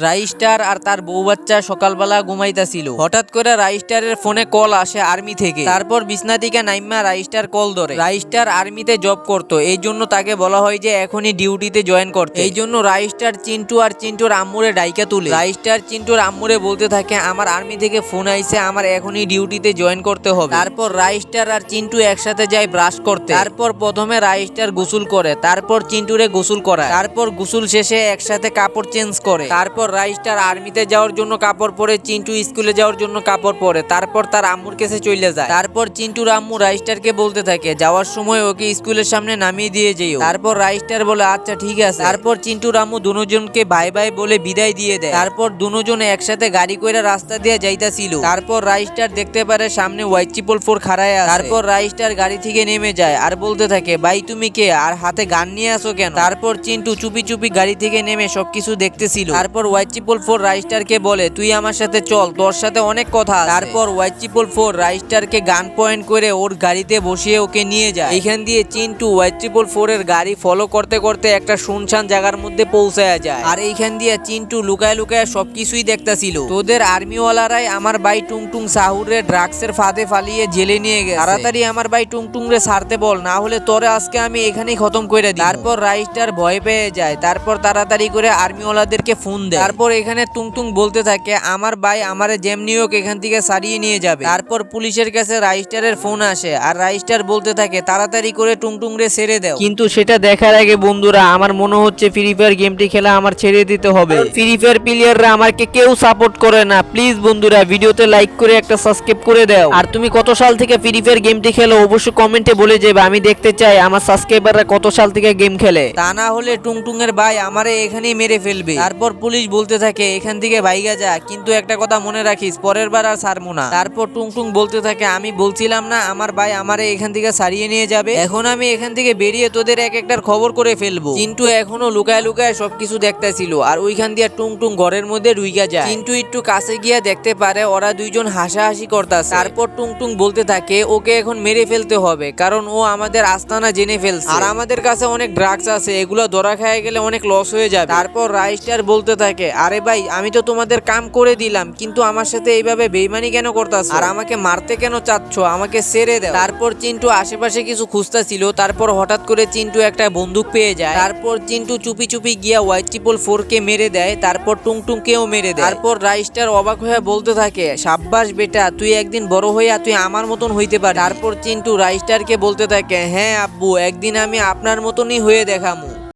রাইস্টার আর তার বউ বাচ্চা সকালবেলা ঘুমাইতাছিল। হঠাৎ করে রাইস্টারের ফোনে কল আসে আর্মি থেকে। তারপর বিছনা থেকে নাইমা রাইস্টার কল ধরে। রাইস্টার আর্মিতে জব করতো, এই জন্য তাকে বলা হয় যে এখনই ডিউটিতে জয়েন করতে। এই জন্য রাইস্টার চিন্টু আর চিন্টুর আম্মুরে ডাইকা তুলে। রাইস্টার চিন্টুর আম্মুরে বলতে থাকে, আমার আর্মি থেকে ফোন আইছে, আমার এখনই ডিউটিতে জয়েন করতে হবে। তারপর রাইস্টার আর চিন্টু একসাথে যায় ব্রাশ করতে। তারপর প্রথমে রাইস্টার গোসল করে, তারপর চিন্টুরে গোসল করায়। তারপর গোসল শেষে একসাথে কাপড় চেঞ্জ করে। তারপর রাইস্টার আর্মিতে যাওয়ার জন্য কাপড় পরে, চিন্টু স্কুলে যাওয়ার জন্য কাপড় পরে। তারপর তার আম্মুর কাছে চলে যায়। তারপর চিন্টুর আম্মু রাইস্টারকে বলতে থাকে, যাওয়ার সময় ওকে স্কুলের সামনে নামিয়ে দিয়ে যেও। তারপর রাইস্টার বলে আচ্ছা ঠিক আছে। তারপর চিন্টুর আম্মু দুজনকে বাই বাই বলে বিদায় দিয়ে দেয়। তারপর দুজনে একসাথে গাড়ি করে রাস্তা দিয়ে যাইতাছিল। তারপর রাইস্টার দেখতে পারে সামনে হোয়াইট ট্রিপল ফোর খাড়ায় আছে। তারপর রাইস্টার গাড়ি থেকে নেমে যায় আর বলতে থাকে, ভাই তুমি কে আর হাতে গান নিয়ে আসো কেন? তারপর চিন্টু চুপি চুপি গাড়ি থেকে নেমে সবকিছু দেখতেছিল। তারপর হোয়াইট ট্রিপল ফোর রাইস্টারকে বলে, তুই আমার সাথে চল, তোর সাথে অনেক কথা আছে। তারপর হোয়াইট ট্রিপল ফোর রাইস্টারকে গান পয়েন্ট করে ওর গাড়িতে বসিয়ে ওকে নিয়ে যায়। এখান দিয়ে চিন্টু হোয়াইট ট্রিপল ফোর এর গাড়ি ফলো করতে করতে একটা শুনশান জায়গার মধ্যে পৌঁছায়া যায়। আর এইখান দিয়ে চিন্টু লুকায় লুকায় সবকিছুই দেখতাছিল। তোদের আর্মিওয়ালারাই আমার ভাই টুংটুং সাহুরে ড্রাগসের ফাঁদে ফালিয়ে জেলে নিয়ে গেছে। তাড়াতাড়ি আমার ভাই টুংটুং রে ছাড়তে বল, না হলে তোরে আজকে আমি এখানেই খতম করে দিই। তারপর রাইস্টার ভয় পেয়ে যায়। তারপর তাড়াতাড়ি করে আর্মিওয়ালাদেরকে ফোন দেয়। তারপর এখানে টুংটুং বলতে থাকে, আমার ভাই আমারে যেমনি হোক এখান থেকে সারিয়ে নিয়ে যাবে। তারপর পুলিশের কাছে রাইস্টারের ফোন আসে আর রাইস্টার বলতে থাকে, তাড়াতাড়ি করে টুংটুং রে ছেড়ে দাও। কিন্তু সেটা দেখার আগে বন্ধুরা, আমার মনে হচ্ছে ফ্রি ফায়ার গেমটি খেলা আমার ছেড়ে দিতে হবে। ফ্রি ফায়ার প্লেয়াররা আমাকে কেউ সাপোর্ট করে না। প্লিজ বন্ধুরা ভিডিওতে লাইক করে একটা সাবস্ক্রাইব করে দাও। আর তুমি কত সাল থেকে ফ্রি ফায়ার গেমটি খেলো অবশ্যই কমেন্টে বলে যাবে, আমি দেখতে চাই আমার সাবস্ক্রাইবাররা কত সাল থেকে গেম খেলে। তা না হলে টুংটুং এর ভাই আমারে এখানেই মেরে ফেলবে। তারপর পুলিশ বলতে থাকে, এখান থেকে ভাইগা যা, কিন্তু একটা কথা মনে রাখিস, পরের বার আর ছাড়বো না। তারপর টুংটুং বলতে থাকে, আমি বলছিলাম না আমার ভাই আমারে এখান থেকে সারিয়ে নিয়ে যাবে, এখন আমি এখান থেকে বেরিয়ে তোদের এক একটার খবর করে ফেলবো। চিন্টু এখনো লুকায় লুকায় সবকিছু দেখতেছিল আর ওইখান দিয়ে টুংটুং ঘরের মধ্যে ঢুইকা যায়। চিন্টু একটু কাছে গিয়া দেখতে পারে ওরা দুইজন হাসাহাসি করতেছে। তারপর টুংটুং বলতে থাকে, ওকে এখন মেরে ফেলতে হবে, কারণ ও আমাদের আস্তানা জেনে ফেলছে আর আমাদের কাছে অনেক ড্রাগস আছে, এগুলো ধরা খায় গেলে অনেক লস হয়ে যাবে। তারপর রাইস্টার বলতে থাকে, আরে ভাই আমি তো তোমাদের কাম করে দিলাম, কিন্তু আমার সাথে এইভাবে বেইমানি কেন করতেছো আর আমাকে মারতে কেন চাচ্ছ, আমাকে ছেড়ে দাও। তারপর চিন্টু আশেপাশে কিছু খুঁজতেছিল। তারপর হঠাৎ করে চিন্টু একটা বন্দুক পেয়ে যায়। তারপর চিন্টু চুপি চুপি গিয়া হোয়াইট ট্রিপল ফোর কে মেরে দেয়। তারপর টুংটুং কেও মেরে দেয়। তারপর রাইস্টার অবাক হয়ে বলতে থাকে, সাব্বাস বেটা, তুই একদিন বড় হইয়া তুই আমার মতন হইতে পার। তারপর চিন্টু রাইস্টারকে বলতে থাকে, হ্যাঁ আব্বু, একদিন আমি আপনার মতনই হয়ে দেখামু।